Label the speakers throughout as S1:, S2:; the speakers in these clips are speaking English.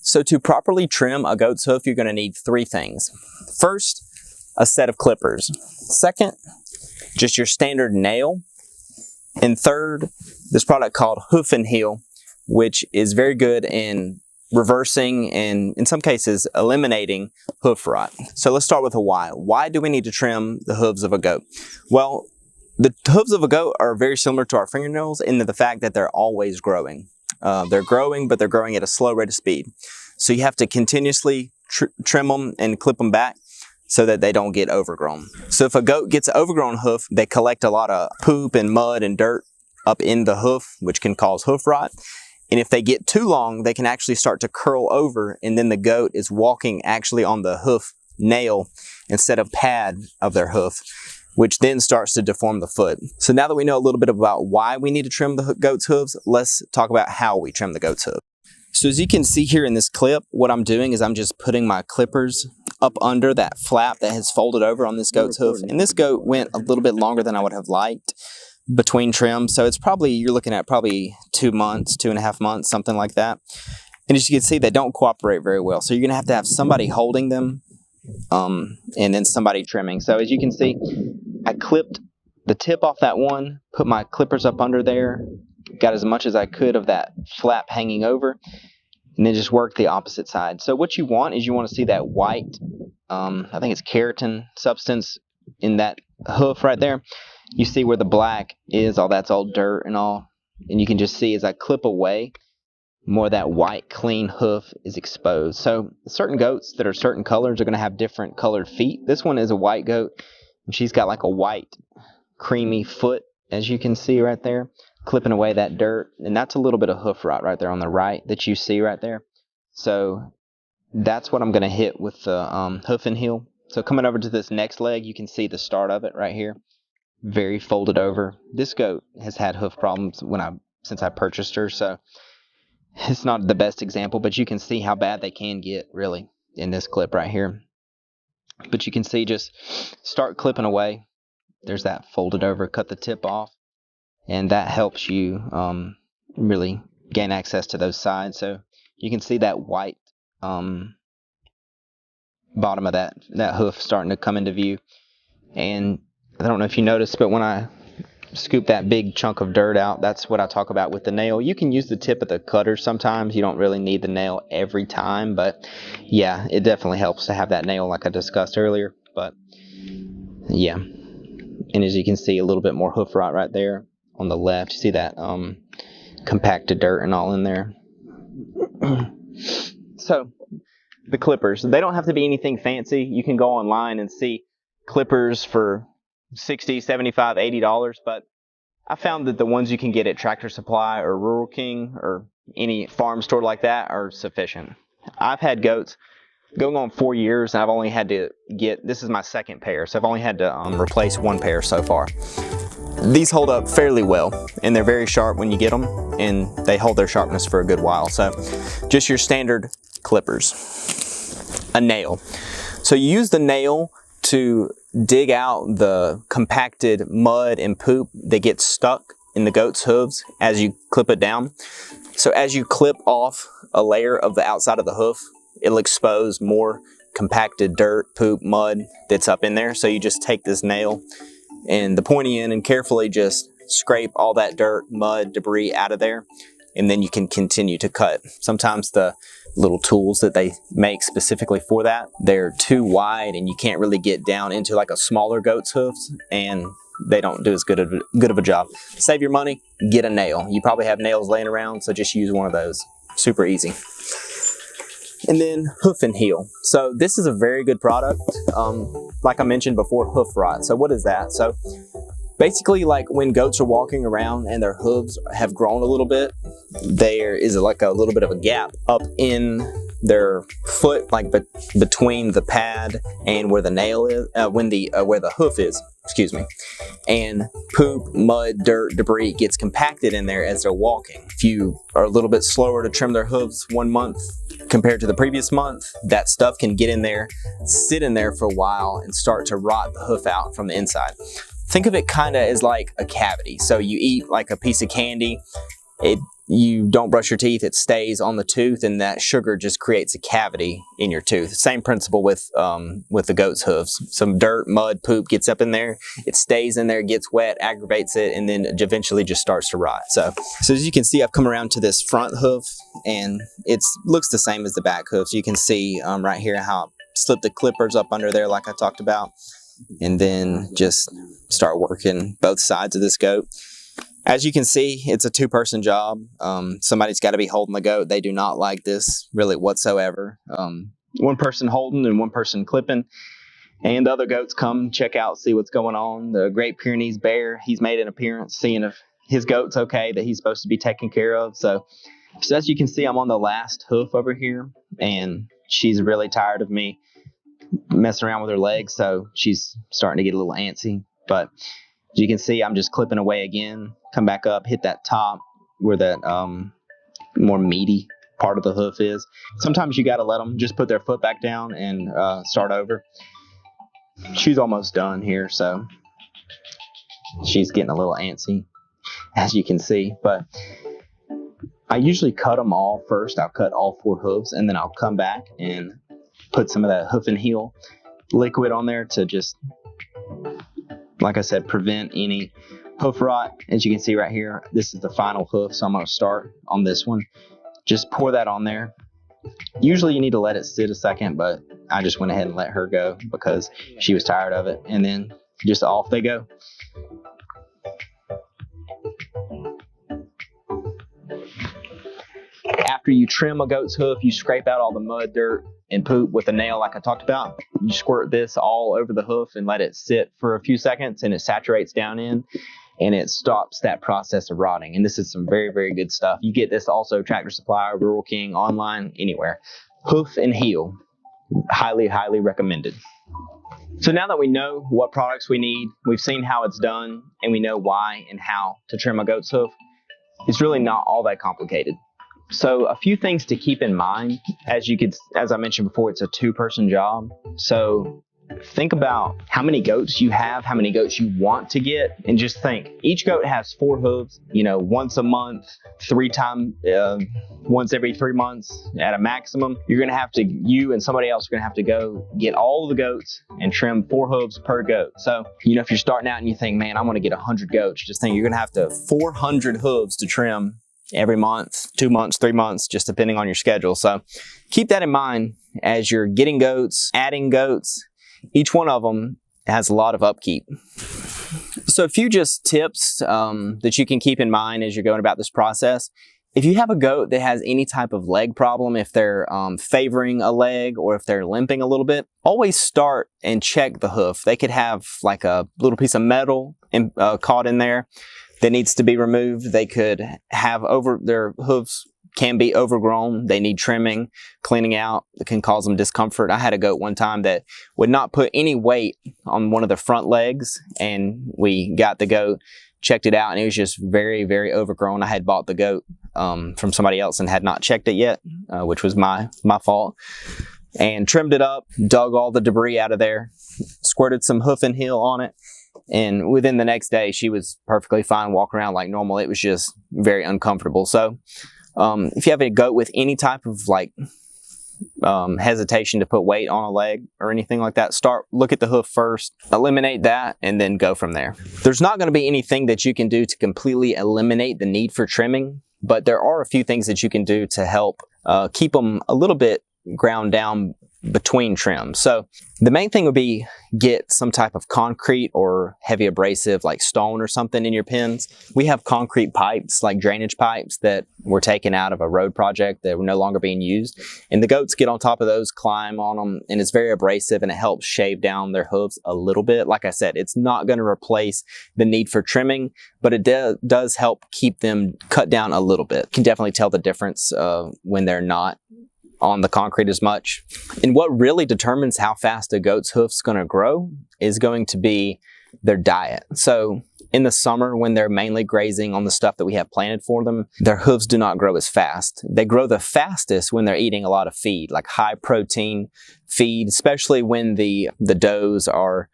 S1: So to properly trim a goat's hoof, you're going to need three things. First, a set of clippers. Second, just your standard nail. And third, this product called Hoof and Heel, which is very good in reversing and in some cases eliminating hoof rot. So let's start with a why. Why do we need to trim the hooves of a goat? Well, the hooves of a goat are very similar to our fingernails in the fact that they're always growing. They're growing, but they're growing at a slow rate of speed. So you have to continuously trim them and clip them back so that they don't get overgrown. So if a goat gets an overgrown hoof, they collect a lot of poop and mud and dirt up in the hoof, which can cause hoof rot. And if they get too long, they can actually start to curl over, and then the goat is walking actually on the hoof nail instead of pad of their hoof, which then starts to deform the foot. So now that we know a little bit about why we need to trim the goat's hooves, let's talk about how we trim the goat's hoof. So as you can see here in this clip, what I'm doing is I'm just putting my clippers up under that flap that has folded over on this goat's hoof. And this goat went a little bit longer than I would have liked between trims. So it's probably, you're looking at probably 2 months, 2.5 months, something like that. And as you can see, they don't cooperate very well. So you're gonna have somebody holding them and then somebody trimming. So as you can see, I clipped the tip off that one, put my clippers up under there, got as much as I could of that flap hanging over, and then just work the opposite side. So what you want is you want to see that white, I think it's keratin substance in that hoof right there. You see where the black is, all that's all dirt and all, and you can just see as I clip away, more of that white clean hoof is exposed. So certain goats that are certain colors are going to have different colored feet. This one is a white goat, and she's got like a white creamy foot, as you can see right there, clipping away that dirt. And that's a little bit of hoof rot right there on the right that you see right there. So that's what I'm going to hit with the hoof and heel. So coming over to this next leg, you can see the start of it right here, very folded over. This goat has had hoof problems since I purchased her, so it's not the best example, but you can see how bad they can get really in this clip right here. But you can see, just start clipping away. There's that folded over, cut the tip off, and that helps you really gain access to those sides. So you can see that white bottom of that hoof starting to come into view. And I don't know if you noticed, but when I scoop that big chunk of dirt out, that's what I talk about with the nail. You can use the tip of the cutter sometimes. You don't really need the nail every time, but yeah, it definitely helps to have that nail like I discussed earlier. But yeah, and as you can see, a little bit more hoof rot right there on the left. You see that compacted dirt and all in there. So the clippers, they don't have to be anything fancy. You can go online and see clippers for $60, $75, $80, but I found that the ones you can get at Tractor Supply or Rural King or any farm store like that are sufficient. I've had goats going on 4 years, and I've only had to get, this is my second pair, so I've only had to replace one pair so far. These hold up fairly well, and they're very sharp when you get them, and they hold their sharpness for a good while. So just your standard clippers. A nail. So you use the nail to dig out the compacted mud and poop that gets stuck in the goat's hooves as you clip it down. So as you clip off a layer of the outside of the hoof, it'll expose more compacted dirt, poop, mud that's up in there. So you just take this nail and the pointy end and carefully just scrape all that dirt, mud, debris out of there, and then you can continue to cut. Sometimes the little tools that they make specifically for that, they're too wide and you can't really get down into like a smaller goat's hoofs, and they don't do as good of a job. Save your money, get a nail. You probably have nails laying around, so just use one of those. Super easy. And then hoof and heel. So this is a very good product. Like I mentioned before, hoof rot. So what is that? So basically, like when goats are walking around and their hooves have grown a little bit, there is like a little bit of a gap up in their foot, like between the pad and where the nail is, where the hoof is, excuse me. And poop, mud, dirt, debris gets compacted in there as they're walking. If you are a little bit slower to trim their hooves 1 month compared to the previous month, that stuff can get in there, sit in there for a while, and start to rot the hoof out from the inside. Think of it kind of as like a cavity. So you eat like a piece of candy, it you don't brush your teeth, it stays on the tooth, and that sugar just creates a cavity in your tooth. Same principle with the goat's hooves. Some dirt, mud, poop gets up in there, it stays in there, gets wet, aggravates it, and then eventually just starts to rot. So as you can see, I've come around to this front hoof, and it looks the same as the back hoof. So you can see right here how I slip the clippers up under there like I talked about, and then just start working both sides of this goat. As you can see, it's a two-person job. Somebody's got to be holding the goat. They do not like this really whatsoever. One person holding and one person clipping, and the other goats come check out, see what's going on. The Great Pyrenees bear, he's made an appearance, seeing if his goat's okay, that he's supposed to be taken care of. So as you can see, I'm on the last hoof over here, and she's really tired of me messing around with her legs, so she's starting to get a little antsy. But as you can see, I'm just clipping away again, come back up, hit that top where that more meaty part of the hoof is. Sometimes you got to let them just put their foot back down and start over. She's almost done here, so she's getting a little antsy, as you can see. But I usually cut them all first. I'll cut all 4 hooves, and then I'll come back and put some of that hoof and heel liquid on there to just, like I said, prevent any hoof rot. As you can see right here, this is the final hoof, so I'm going to start on this one. Just pour that on there. Usually you need to let it sit a second, but I just went ahead and let her go because she was tired of it. And then just off they go. After you trim a goat's hoof, you scrape out all the mud, dirt, and poop with a nail like I talked about. You squirt this all over the hoof and let it sit for a few seconds, and it saturates down in, and it stops that process of rotting. And this is some very, very good stuff. You get this also Tractor Supply, Rural King, online, anywhere. Hoof and heel, highly, highly recommended. So now that we know what products we need, we've seen how it's done, and we know why and how to trim a goat's hoof, it's really not all that complicated. So a few things to keep in mind. As I mentioned before, it's a two-person job. So think about how many goats you have, how many goats you want to get, and just think each goat has 4 hooves, once a month, once every 3 months at a maximum. You and somebody else are going to have to go get all the goats and trim 4 hooves per goat. So, if you're starting out and you think, man, I want to get 100 goats, just think you're going to have 400 hooves to trim every month, 2 months, 3 months, just depending on your schedule. So keep that in mind as you're getting goats, adding goats. Each one of them has a lot of upkeep. So a few just tips that you can keep in mind as you're going about this process. If you have a goat that has any type of leg problem, if they're favoring a leg or if they're limping a little bit, always start and check the hoof. They could have like a little piece of metal caught in there that needs to be removed. They could have their hooves can be overgrown. They need trimming, cleaning out. It can cause them discomfort. I had a goat one time that would not put any weight on one of the front legs, and we got the goat, checked it out, and it was just very, very overgrown. I had bought the goat from somebody else and had not checked it yet, which was my fault. And trimmed it up, dug all the debris out of there, squirted some hoof and heel on it. And within the next day, she was perfectly fine, walking around like normal. It was just very uncomfortable. So if you have a goat with any type of hesitation to put weight on a leg or anything like that, look at the hoof first, eliminate that, and then go from there. There's not going to be anything that you can do to completely eliminate the need for trimming, but there are a few things that you can do to help keep them a little bit ground down between trims. So the main thing would be get some type of concrete or heavy abrasive like stone or something in your pens. We have concrete pipes, like drainage pipes, that were taken out of a road project that were no longer being used. And the goats get on top of those, climb on them, and it's very abrasive, and it helps shave down their hooves a little bit. Like I said, it's not going to replace the need for trimming, but it does help keep them cut down a little bit. You can definitely tell the difference when they're not on the concrete as much. And what really determines how fast a goat's hoof's going to grow is going to be their diet. So in the summer, when they're mainly grazing on the stuff that we have planted for them, their hooves do not grow as fast. They grow the fastest when they're eating a lot of feed, like high protein feed, especially when the does are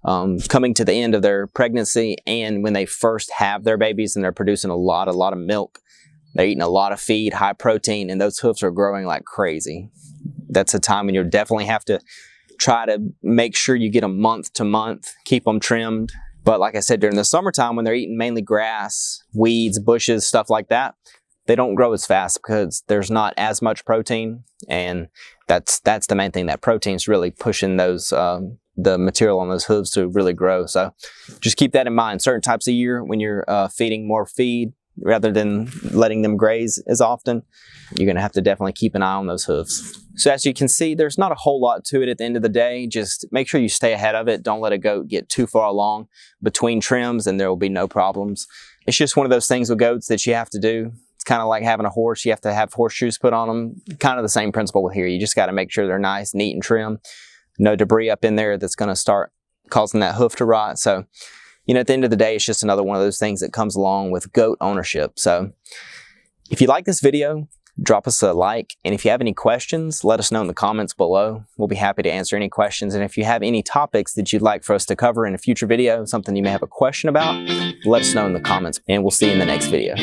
S1: coming to the end of their pregnancy, and when they first have their babies and they're producing a lot of milk. They're eating a lot of feed, high protein, and those hoofs are growing like crazy. That's a time when you definitely have to try to make sure you get them month to month, keep them trimmed. But like I said, during the summertime when they're eating mainly grass, weeds, bushes, stuff like that, they don't grow as fast because there's not as much protein. And that's the main thing. That protein's really pushing those the material on those hooves to really grow. So just keep that in mind. Certain types of year when you're feeding more feed rather than letting them graze as often, you're going to have to definitely keep an eye on those hooves. So as you can see, there's not a whole lot to it at the end of the day. Just make sure you stay ahead of it. Don't let a goat get too far along between trims and there will be no problems. It's just one of those things with goats that you have to do. It's kind of like having a horse. You have to have horseshoes put on them. Kind of the same principle with here. You just got to make sure they're nice, neat, and trim. No debris up in there that's going to start causing that hoof to rot. So, you know, at the end of the day, it's just another one of those things that comes along with goat ownership. So if you like this video, drop us a like. And if you have any questions, let us know in the comments below. We'll be happy to answer any questions. And if you have any topics that you'd like for us to cover in a future video, something you may have a question about, let us know in the comments. And we'll see you in the next video.